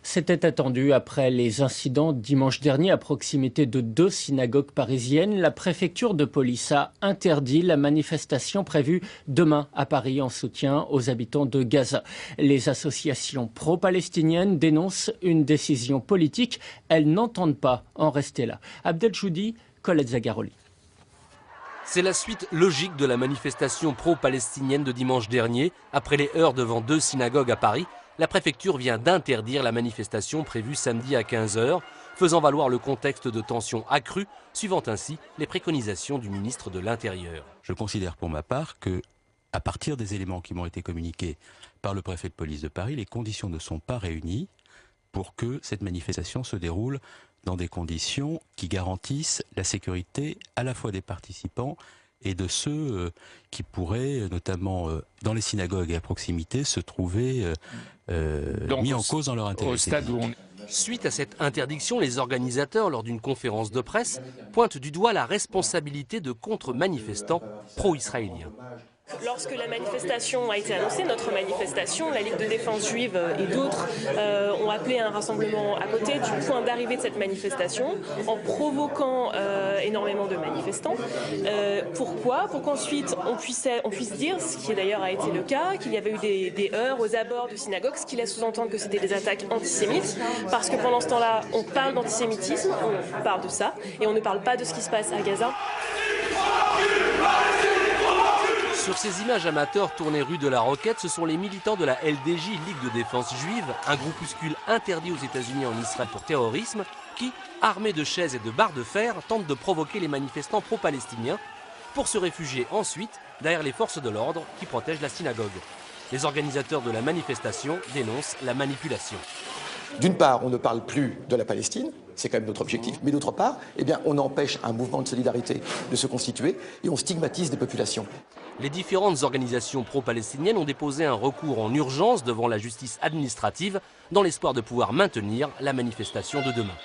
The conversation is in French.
C'était attendu après les incidents dimanche dernier à proximité de 2 synagogues parisiennes. La préfecture de police a interdit la manifestation prévue demain à Paris en soutien aux habitants de Gaza. Les associations pro-palestiniennes dénoncent une décision politique. Elles n'entendent pas en rester là. Abdeljoudi, Colette Zagaroli. C'est la suite logique de la manifestation pro-palestinienne de dimanche dernier. Après les heurts devant 2 synagogues à Paris, la préfecture vient d'interdire la manifestation prévue samedi à 15 h, faisant valoir le contexte de tension accrue, suivant ainsi les préconisations du ministre de l'Intérieur. Je considère pour ma part que, à partir des éléments qui m'ont été communiqués par le préfet de police de Paris, les conditions ne sont pas réunies pour que cette manifestation se déroule dans des conditions qui garantissent la sécurité à la fois des participants et de ceux qui pourraient, notamment dans les synagogues et à proximité, se trouver mis en cause dans leur intégrité. Suite à cette interdiction, les organisateurs, lors d'une conférence de presse, pointent du doigt la responsabilité de contre-manifestants pro-israéliens. Lorsque la manifestation a été annoncée, notre manifestation, la Ligue de défense juive et d'autres ont appelé à un rassemblement à côté du point d'arrivée de cette manifestation en provoquant énormément de manifestants. Pourquoi ? Pour qu'ensuite on puisse dire, ce qui d'ailleurs a été le cas, qu'il y avait eu des heurts aux abords de synagogues, ce qui laisse sous-entendre que c'était des attaques antisémites, parce que pendant ce temps-là, on parle d'antisémitisme, on parle de ça, et on ne parle pas de ce qui se passe à Gaza. Sur ces images amateurs tournées rue de la Roquette, ce sont les militants de la LDJ, Ligue de défense juive, un groupuscule interdit aux États-Unis et en Israël pour terrorisme, qui, armés de chaises et de barres de fer, tentent de provoquer les manifestants pro-palestiniens pour se réfugier ensuite derrière les forces de l'ordre qui protègent la synagogue. Les organisateurs de la manifestation dénoncent la manipulation. D'une part, on ne parle plus de la Palestine, c'est quand même notre objectif, mais d'autre part, on empêche un mouvement de solidarité de se constituer et on stigmatise des populations. Les différentes organisations pro-palestiniennes ont déposé un recours en urgence devant la justice administrative dans l'espoir de pouvoir maintenir la manifestation de demain.